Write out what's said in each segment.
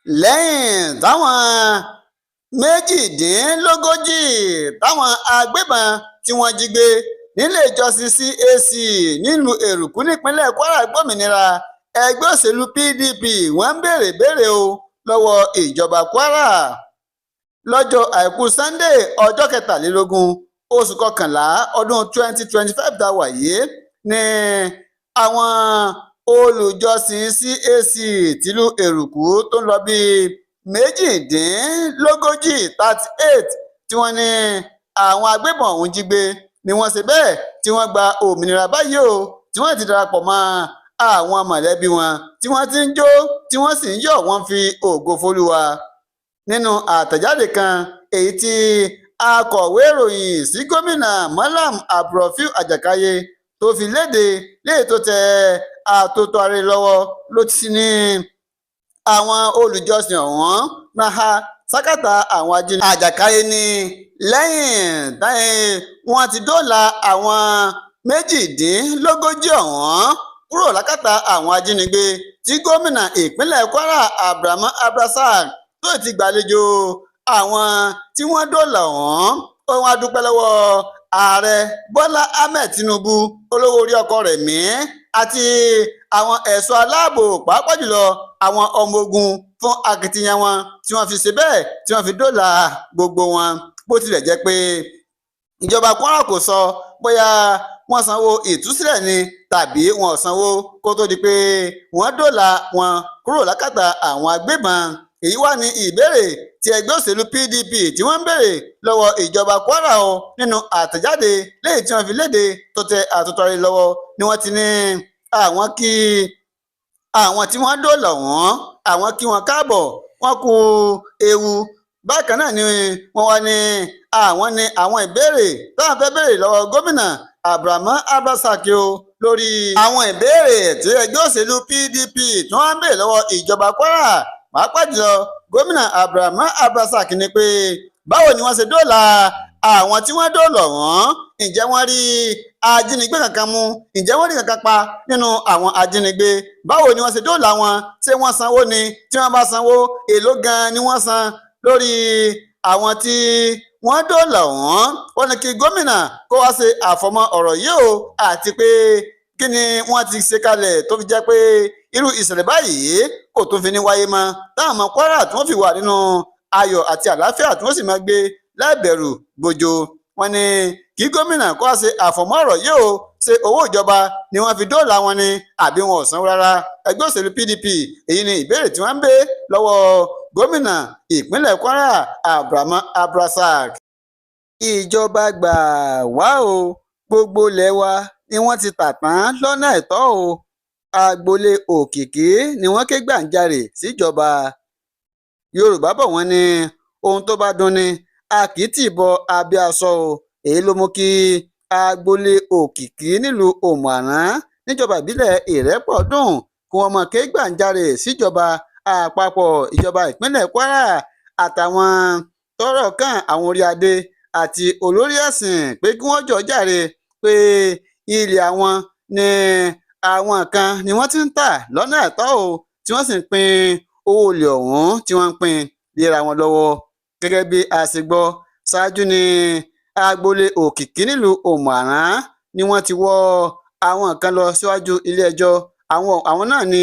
lẹ́yìn táwọn méjìdínlógójì táwọn agbébọn tí wọ́n jí gbé nílé ìjọsìn CAC nílùú Èrùkú nípínlẹ̀ Kwara gbòmìnira, ẹgbẹ́ òṣèlú PDP wọ́n ń béèrè o lọ́wọ́ ìjọba Kwara. Lọ́jọ́ àìkú Sunday ọjọ́ 23 oṣù kọkànlá ọdún 2025 tá a wà yìí ni àwọn olùjọsìn CAC tìlú Èrùkú tó ń lọ bíi méjìdínlógójì 38 tí wọ́n ní àwọn agbébọn ọ̀hún jí gbé ni wọ́n ṣe bẹ́ẹ̀ tí wọ́n gba òmìnira báyìí o, tí wọ́n ti darapọ̀ mọ́ àwọn mọ̀lẹ́bí wọn tí wọ́n ti ń jó tí wọ́n sì ń yọ̀ wọ́n fi ògo f'Olúwa. Nínú àtẹ̀jáde kan èyí tí akọ̀wé ìròyìn sí gómìnà Mallam Abdulrafiu Àjàkáyé tó fi léde léyìí tó tẹ àtótó ààrẹ lọ́wọ́ ló ti ní àwọn olùjọsìn ọ̀hún náà sákàtà àwọn ajínigbé. Àjàkáyé ní lẹ́yìn wọ́n ti dóòlà àwọn méjìdínlógójì ọ̀hún kúrò lákàtà àwọn ajínigbé tí gómìnà ìpínlẹ̀ Kwara Abdulrahman Abdulrasaq tó ti gbàlejò àwọn tí wọ́n dóòlà ọ̀hún. Òun á dúpẹ́ lọ́wọ́ ààrẹ Bọ́lá Ahmed Tinubu, olówó orí ọkọ rẹ̀ mí, àti àwọn ẹ̀ṣọ́ aláàbò pàápàá jùlọ àwọn ọmọ ogun fún akitiyan wọn tí wọ́n fi ṣe bẹ́ẹ̀ tí wọ́n fi dóòlà gbogbo wọn. Bó tilẹ̀ jẹ́ pé ìjọba Kwara kò sọ bóyá wọ́n sanwó ìtúsílẹ̀ ni tàbí wọn ò sanwó kó tó di pé wọ́n dóòlà wọn kúrò lákàtà àwọn agbébọn. Èyí wà ní ìbéèrè tí ẹgbẹ́ òṣèlú PDP tí wọ́n ń béèrè lọ́wọ́ ìjọba Kwara o. Nínú àtẹ̀jáde lẹ́yìn tí wọ́n fi léde tó tẹ àtótó ààrẹ lọ́wọ́ ni wọ́n ti ní àwọn kí àwọn tí wọ́n dóòlà wọ́n, àwọn kí wọ́n káàbọ̀, wọ́n kú ewu. Bákan náà ni wọ́n wá ní àwọn ìbéèrè táwọn fẹ́ béèrè lọ́wọ́ gómìnà Abdulrahman Abdulrasaq o lórí àwọn ìbéèrè tí ẹgbẹ́ òṣèlú PDP tí wọ́n ń béèrè lọ́wọ́ ìjọba Kwara pàápàá jùlọ gómìnà Abdulrahman Abdulrasaq ni pé báwo ni wọ́n ṣe dóòlà àwọn tí wọ́n dóòlà wọ́n, ǹjẹ́ wọ́n rí ajínigbé kankan mú, ǹjẹ́ wọ́n rí kankan pa nínú àwọn ajínigbé, báwo ni wọ́n ṣe dóòlà wọn, ṣé wọ́n sanwó ni, tí wọ́n bá sanwó èló gan ni wọ́n san lórí àwọn tí wọ́n dóòlà wọ́n. Wọ́n ní kí gómìnà kó wá ṣe àfọ̀mọ́ ọ̀rọ̀ yìí o, àti pé kí ni wọ́n ti ṣe kalẹ̀ tó fi jẹ́ pé irú ìṣẹ̀lẹ̀ báyìí kò tún fi ní wáyé mọ́, táwọn ọmọ Kwara tí wọ́n fi wà nínú ayọ̀ àti àlàáfíà tí wọ́n sì máa gbé láìbẹ̀rù bójó. Wọ́n ní kí gómìnà kó wá ṣe àfọ̀mọ́ ọ̀rọ̀ yìí o, ṣe owó ìjọba ni wọ́n fi dóòlà wọn ni àbí wọn ò sanwó rárá. Ẹgbẹ́ òṣèlú PDP èyí ni ìbéèrè tí wọ́n ń béèrè lọ́wọ́ gómìnà ìpínlẹ̀ Kwara Abdulrahman Abdulrasaq. Ìjọba gbà wá o, gbogbo ilẹ̀ wa ni wọ́n ti tà tán lọ́nà àìtọ́ o. Agboolé Òkìkí ni wọ́n ké gbàǹjarè síjọba. Yorùbá bọ̀ wọ́n ní ohun tó bá dùn ni a kì í tì bọ abẹ́ aṣọ o. Èyí ló mú kí agboolé Òkìkí nílùú Òmù-àrán níjọba ìbílẹ̀ Ìrẹ́pọ̀dùn kí wọ́n mọ̀ ké gbàǹjarè síjọba àpapọ̀ ìjọba ìpínlẹ̀ Kwara àtàwọn tọ́rọ̀ kàn, àwọn orí adé àti olórí ẹ̀sìn pé kí wọ́n jọ̀ọ́ jàre pé ilẹ̀ àwọn ni àwọn kan ni wọ́n ti ń tà lọ́nà àìtọ́ o, tí wọ́n sì ń pín owó olè ọ̀hún tí wọ́n ń pín léra wọn lọ́wọ́. Gẹ́gẹ́ bí a ṣe gbọ́ ṣáájú ní agboolé Òkìkí nílùú Òmù-àrán ni wọ́n ti wọ́ àwọn kan lọ síwájú ilé-ẹjọ́. Àwọn náà ni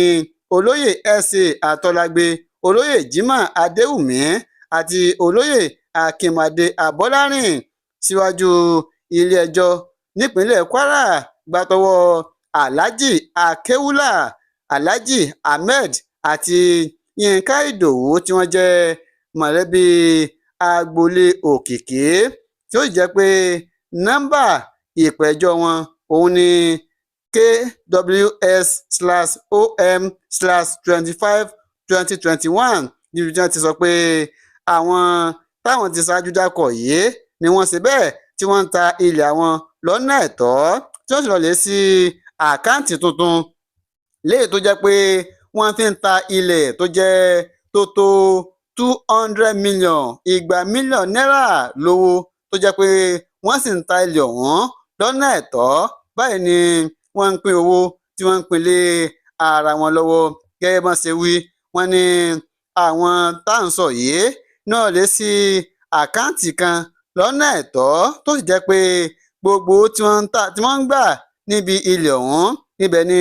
olóyè S.A. Àtọ́lágbé, olóyè Jimoh Adéwùmí àti olóyè Akínmádé Abọ́lárìn síwájú ilé-ẹjọ́ nípínlẹ̀ Kwara gbà tọwọ́ Alhaji Akéwúlà, Alhaji Ahmed àti Yínká Ìdòwú tí wọ́n jẹ́ mọ̀lẹ́bí agboolé Òkìkí, tí ó jẹ́ pé nọ́mbà ìpẹ̀jọ́ wọn òun ni KWS/OM/25/2021 níbi tí wọ́n ti sọ pé àwọn táwọn ti ṣáájú dákọ̀ yìí ni wọ́n ṣe bẹ́ẹ̀ tí wọ́n ń ta ilẹ̀ àwọn lọ́nà àìtọ́, tí wọ́n sì lọ lè sí àkáǹtì tuntun léyìí tó jẹ́ pé wọ́n fi ń ta ilẹ̀ tó jẹ́ tó tó 200 million igba mílíọ̀nù náírà lówó, tó jẹ́ pé wọ́n sì ń ta ilẹ̀ ọ̀hún lọ́nà àìtọ́. Báyìí ni wọ́n ń pín owó tí wọ́n ń pín lé ara wọn lọ́wọ́. Gẹ́gẹ́ bọ́n ṣe wí, wọ́n ní àwọn tá à ń sọ yìí náà lé sí àkáǹtì kan lọ́nà ẹ̀tọ́ tó sì jẹ́ pé gbogbo tí wọ́n ń gbà níbi ilẹ̀ ọ̀hún ibẹ̀ ni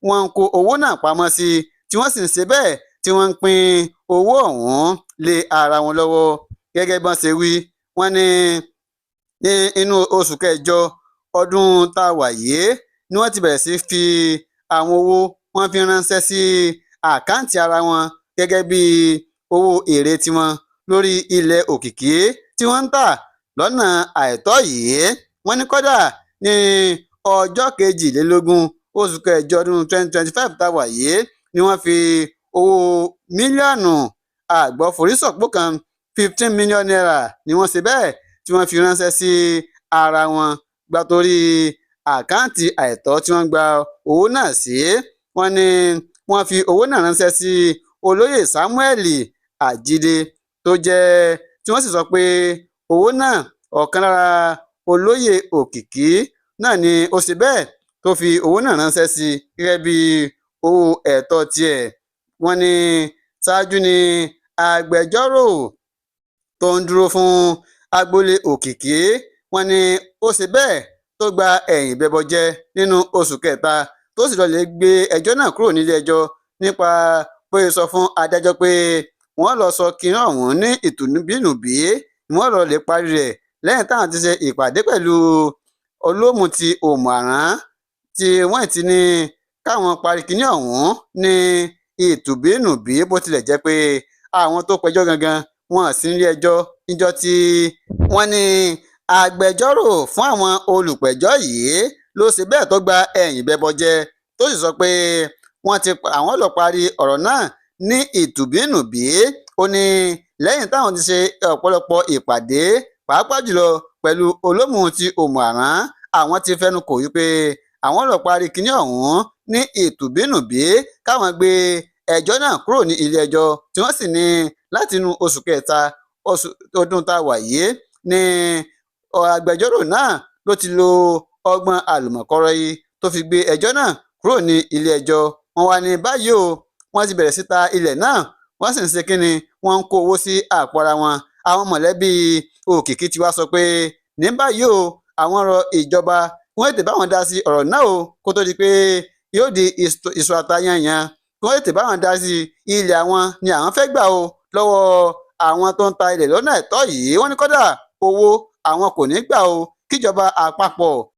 wọ́n ń kó owó náà pamọ́ sí tí wọ́n sì ń ṣe bẹ́ẹ̀ tí wọ́n ń pín owó ọ̀hún lé ara wọn lọ́wọ́ gẹ́gẹ́ bí wọ́n ṣe wí wọ́n ní inú oṣù kẹjọ ọdún tá a wà yìí ni wọ́n ti bẹ̀rẹ̀ sí fi àwọn owó wọ́n fi ránṣẹ́ sí àkáǹtì ara wọn gẹ́gẹ́ bí owó èrè tiwọn lórí ilẹ̀ òkìkí tí wọ́n ń tà lọ́nà àìtọ́ yìí wọ́n ní kódà ní ọjọ́ kejìlélógún oṣù kẹjọ ọdún 2025 tá a wà yìí ni wọ́n fi owó mílíọ̀nù àgbọ̀forísọ̀pọ̀ kan 15 million naira ni wọ́n ṣe bẹ́ẹ̀ tí wọ́n fi ránṣẹ́ sí ara wọn gba torí àkáǹtì àìtọ́ tí wọ́n gba owó náà sí wọ́n ní wọ́n fi owó náà ránṣẹ́ sí olóyè Samuel Àjídé tó jẹ́ tí wọ́n sì sọ pé owó náà ọ̀kan lára olóyè òkìkí náà ni ó ṣe bẹ́ẹ̀ tó fi owó náà ránṣẹ́ sí gẹ́gẹ́ bí owó ẹ̀tọ́ tiẹ̀ wọ́n ní ṣáájú ni agbẹjọ́rò tó ń dúró fún agboolé òkìkí wọ́n ní ó ṣe bẹ́ẹ̀ tó gba ẹ̀yìn bẹbọjẹ́ nínú oṣù kẹta tó sì lọ lè gbé ẹjọ́ náà kúrò nílé ẹjọ́ nípa bóyá sọ fún adájọ́ pé wọ́n lọ sọ kinní ọ̀hún ní ìtùnúbínùbí wọ́n lọ lè parí rẹ̀ lẹ́yìn táwọn ti ṣe ìpàdé pẹ̀lú olómù ti Òmùaran tí wọ́n ti ní káwọn parí kinní ọ̀hún ní ìtùbínùbí bó tilẹ̀ jẹ́ pé àwọn tó pẹjọ́ gangan wọn sí nílé ẹjọ́ níjọ́ tí wọ́n ní agbẹjọ́rò fún àwọn olùpẹ̀jọ́ yìí ló ṣe bẹ́ẹ̀ tó gba ẹ̀yìn bẹbọjẹ́ tó sì sọ pé àwọn lọ parí ọ̀rọ̀ náà ní ìtùbínùbí ó ní lẹ́yìn táwọn ti ṣe ọ̀pọ̀lọpọ̀ ìpàdé pàápàá jùlọ pẹ̀lú olómù ti Òmùaran àwọn ti fẹnu kò wípé àwọn lọ parí kinní ọ̀hún ní ìtùbínùbí káwọn gbé ẹjọ́ náà kúrò ní ilé ẹjọ́ tí wọ́n sì ní láti inú oṣù kẹta ọdún tá a wà yìí ní agbẹjọ́rò náà ló ti lo ọgbọ́n àlùmọ̀kọ́rọ́ yìí tó fi gbé ẹjọ́ náà kúrò ní ilé ẹjọ́ wọn wá ní báyìí o wọ́n ti bẹ̀rẹ̀ sí ta ilẹ̀ náà wọ́n sì ń ṣe kínni wọ́n ń kó owó sí àpò ara wọn àwọn mọ̀lẹ́bí òkìkí ti wá sọ pé ní báyìí o àwọn rọ ìjọba wọ́n tètè báwọn dá sí ọ̀rọ̀ náà o kó tó di pé yóò di ìṣù àtayànyàn wọ́n tètè báwọn dá sí ilẹ̀ àwọn ni àwọn fẹ́ gbà o lọ́wọ́ àwọn tó ń ta ilẹ̀ lọ́nà ẹ̀tọ́ yìí wọ́n ní kódà owó àwọn kò ní gbà o kíjọba àpapọ̀